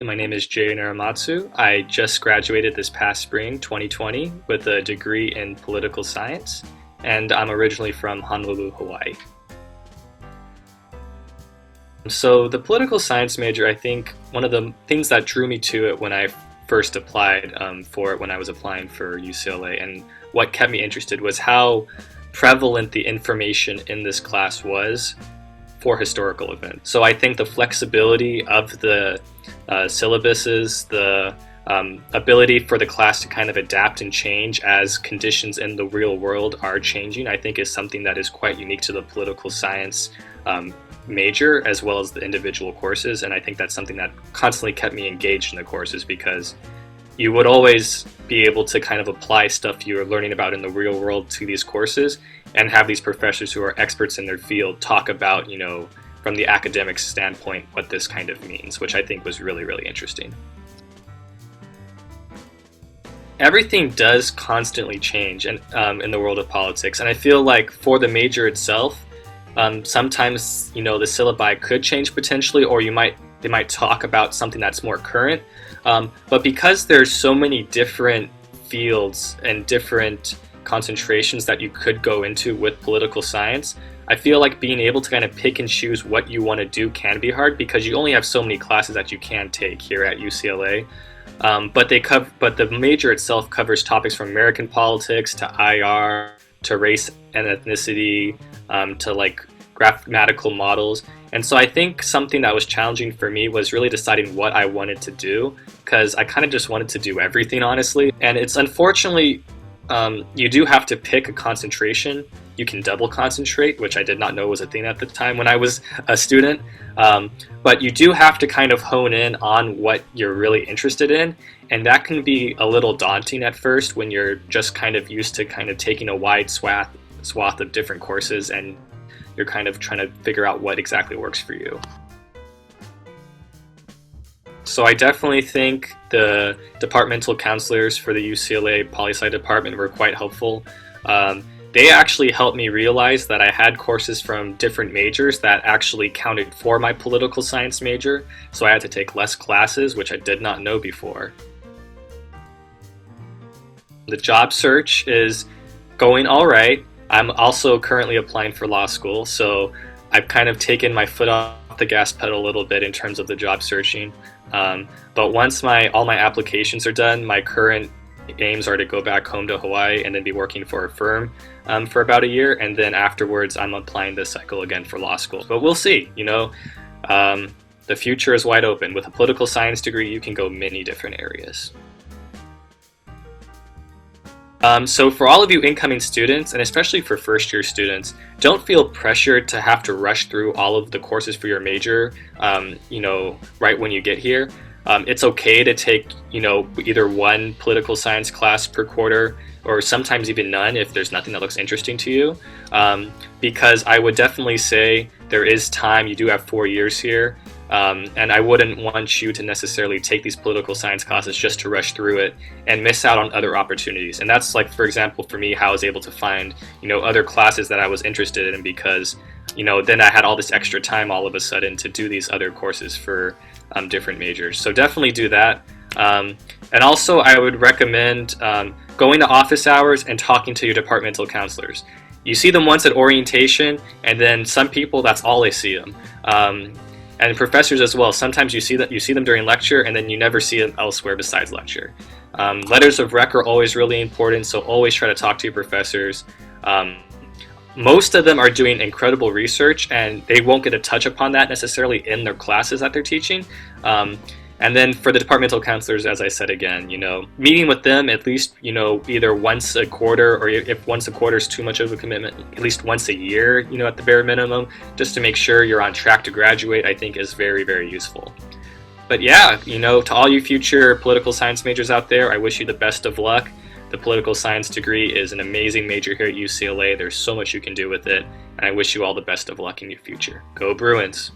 My name is Jay Naramatsu. I just graduated this past spring, 2020, with a degree in political science, and I'm originally from Honolulu, Hawaii. So the political science major, I think one of the things that drew me to it when I first applied for it when I was applying for UCLA, and what kept me interested was how prevalent the information in this class was for historical events. So I think the flexibility of the syllabuses, the ability for the class to kind of adapt and change as conditions in the real world are changing, I think is something that is quite unique to the political science major as well as the individual courses. And I think that's something that constantly kept me engaged in the courses, because you would always be able to kind of apply stuff you are learning about in the real world to these courses and have these professors who are experts in their field talk about, from the academic standpoint, what this kind of means, which I think was really, really interesting. Everything does constantly change in the world of politics, and I feel like for the major itself, sometimes the syllabi could change potentially, or they might talk about something that's more current. But because there's so many different fields and different concentrations that you could go into with political science, I feel like being able to kind of pick and choose what you want to do can be hard, because you only have so many classes that you can take here at UCLA. But the major itself covers topics from American politics to IR to race and ethnicity to like grammatical models. And so I think something that was challenging for me was really deciding what I wanted to do, because I kind of just wanted to do everything, honestly. And it's unfortunately, you do have to pick a concentration. You can double concentrate, which I did not know was a thing at the time when I was a student. But you do have to kind of hone in on what you're really interested in. And that can be a little daunting at first when you're just kind of used to kind of taking a wide swath of different courses, and you're kind of trying to figure out what exactly works for you. So I definitely think the departmental counselors for the UCLA Poli-Sci department were quite helpful. They actually helped me realize that I had courses from different majors that actually counted for my political science major, so I had to take less classes, which I did not know before. The job search is going all right. I'm also currently applying for law school, so I've kind of taken my foot off the gas pedal a little bit in terms of the job searching. But once all my applications are done, my current aims are to go back home to Hawaii and then be working for a firm for about a year, and then afterwards I'm applying this cycle again for law school. But we'll see, the future is wide open. With a political science degree, you can go many different areas. So for all of you incoming students, and especially for first-year students, don't feel pressured to have to rush through all of the courses for your major, right when you get here. It's okay to take, either one political science class per quarter, or sometimes even none if there's nothing that looks interesting to you. Because I would definitely say there is time. You do have 4 years here. And I wouldn't want you to necessarily take these political science classes just to rush through it and miss out on other opportunities. And that's like, for example, for me, how I was able to find, other classes that I was interested in, because, then I had all this extra time all of a sudden to do these other courses for different majors. So definitely do that. And also I would recommend going to office hours and talking to your departmental counselors. You see them once at orientation, and then some people, that's all they see them. And professors as well. Sometimes you see them during lecture, and then you never see them elsewhere besides lecture. Letters of rec are always really important, so always try to talk to your professors. Most of them are doing incredible research, and they won't get to touch upon that necessarily in their classes that they're teaching. And then for the departmental counselors, as I said again, meeting with them at least, either once a quarter, or if once a quarter is too much of a commitment, at least once a year, at the bare minimum, just to make sure you're on track to graduate, I think is very, very useful. But yeah, to all you future political science majors out there, I wish you the best of luck. The political science degree is an amazing major here at UCLA. There's so much you can do with it, and I wish you all the best of luck in your future. Go Bruins!